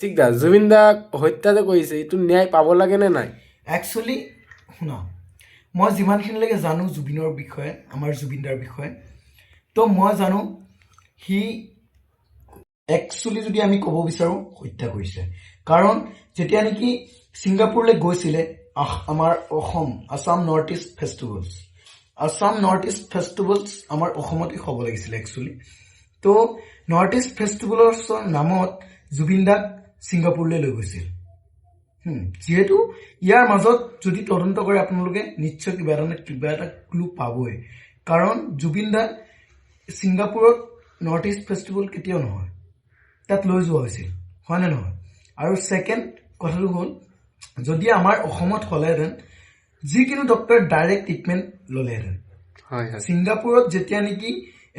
ঠিক দা জুবিন দাক হত্যা যে কৰিছে এইটো ন্যায় পাব লাগে নে নাই? একচুৱেলি শুনা, মই যিমানখিনিলৈকে জানো জুবিনৰ বিষয়ে, আমাৰ জুবিনদাৰ বিষয়ে, তো মই জানো সি একচুৱেলি যদি আমি ক'ব বিচাৰোঁ হত্যা কৰিছে। কাৰণ যেতিয়া নেকি ছিংগাপুৰলৈ গৈছিলে আমাৰ Assam Assam north east festivals, আমাৰ অসমতে হ'ব লাগিছিলে একচুৱেলি। তো নৰ্থ ইষ্ট ফেষ্টিভেলছৰ নামত জুবিন দাক ছিংগাপুৰলৈ লৈ গৈছিল। যিহেতু ইয়াৰ মাজত যদি তদন্ত কৰে আপোনালোকে নিশ্চয় কিবা এটা ক্লু পাবই। কাৰণ জুবিন দা ছিংগাপুৰত নৰ্থ ইষ্ট ফেষ্টিভেল কেতিয়াও নহয়, তাত লৈ যোৱা হৈছিল, হয়নে নহয়? আৰু ছেকেণ্ড কথাটো হ'ল, যদি আমাৰ অসমত হ'লেহেঁতেন যিকোনো ডক্টৰে ডাইৰেক্ট ট্ৰিটমেণ্ট ল'লেহেঁতেন। হয় হয় ছিংগাপুৰত যেতিয়া নেকি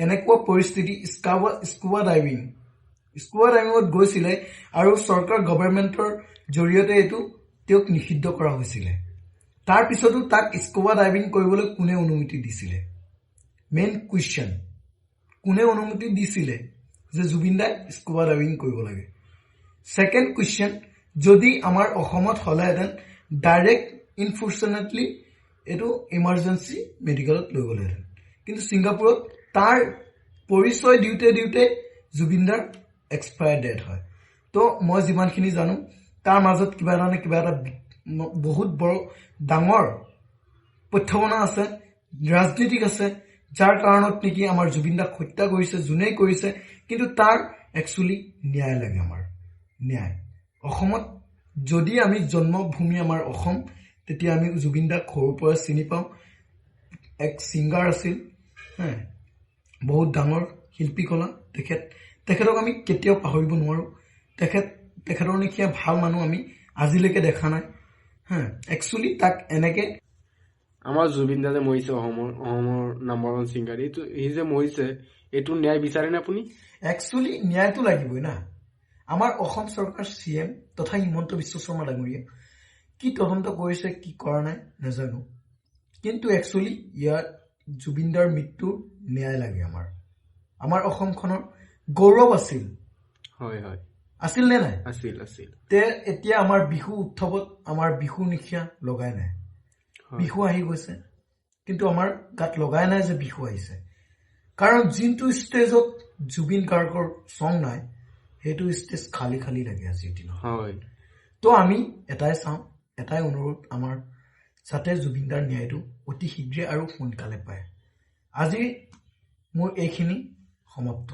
এনেকুৱা পৰিস্থিতি স্কুবা ডাইভিঙত গৈছিলে আৰু চৰকাৰ গভৰ্ণমেণ্টৰ জৰিয়তে এইটো তেওঁক নিষিদ্ধ কৰা হৈছিলে। তাৰপিছতো তাক স্কুবা ডাইভিং কৰিবলৈ কোনে অনুমতি দিছিলে? মেইন কুৱেশ্যন, কোনে অনুমতি দিছিলে যে জুবিন দাই স্কুবা ডাইভিং কৰিব লাগে? ছেকেণ্ড কুৱেশ্যন, যদি আমাৰ অসমত হ'লেহেঁতেন ডাইৰেক্ট ইনফৰ্চুনেটলি এইটো ইমাৰ্জেঞ্চি মেডিকেলত লৈ গ'লেহেঁতেন। কিন্তু ছিংগাপুৰত তাৰ পৰিচয় দিওঁতে জুবিনদাৰ এক্সপায়াৰ ডেট হয়। তো মই যিমানখিনি জানো তাৰ মাজত কিবা এটা বহুত ডাঙৰ প্ৰত্যাহ্বান আছে, ৰাজনীতিক আছে, যাৰ কাৰণত নেকি আমাৰ জুবিন দাক হত্যা কৰিছে, যোনেই কৰিছে। কিন্তু তাৰ একচুৱেলি ন্যায় লাগে। আমাৰ ন্যায় অসমত, যদি আমি জন্মভূমি আমাৰ অসম, তেতিয়া আমি জুবিন দাক সৰুৰ পৰা চিনি পাওঁ। এক ছিংগাৰ আছিল, বহুত ডাঙৰ শিল্পী কলা তেখেতক আমি কেতিয়াও পাহৰিব নোৱাৰোঁ। তেখেতৰ নিচিনা ভাল মানুহ আমি আজিলৈকে দেখা নাই। একচুৱেলি তাক এনেকে আমাৰ জুবিন দা যে মৰিছে, অসমৰ নাম্বাৰ ওৱান ছিংগাৰ, এইটো সি যে মৰিছে এইটো ন্যায় বিচাৰেনে আপুনি? একচুৱেলি ন্যায়টো লাগিবই না। আমাৰ অসম চৰকাৰ CM তথা হিমন্ত বিশ্ব শৰ্মা ডাঙৰীয়া কি তদন্ত কৰিছে কি কৰা নাই নাজানো, কিন্তু একচুৱেলি ইয়াত জুবিনদাৰ মৃত্যুৰ ন্যায় লাগে। আমাৰ অসমখনৰ গৌৰৱ আছিল, হয় হয় আছিল নে নাই? আছিল আছিল। তে এতিয়া আমাৰ বিহু উৎসৱত আমাৰ বিহু নিশা লগাই নাই। বিহু আহি গৈছে, কিন্তু আমাৰ গাত লগাই নাই যে বিহু আহিছে। কাৰণ যোনটো ষ্টেজত জুবিন গাৰ্গৰ চং নাই, সেইটো ষ্টেজ খালী খালী লাগে আজিৰ দিনত। হয়। তো আমি এটাই অনুৰোধ আমাৰ, যাতে জুবিনদাৰ ন্যায়টো অতি শীঘ্ৰে আৰু সোনকালে পায়। আজি মোৰ এইখিনি সমাপ্ত।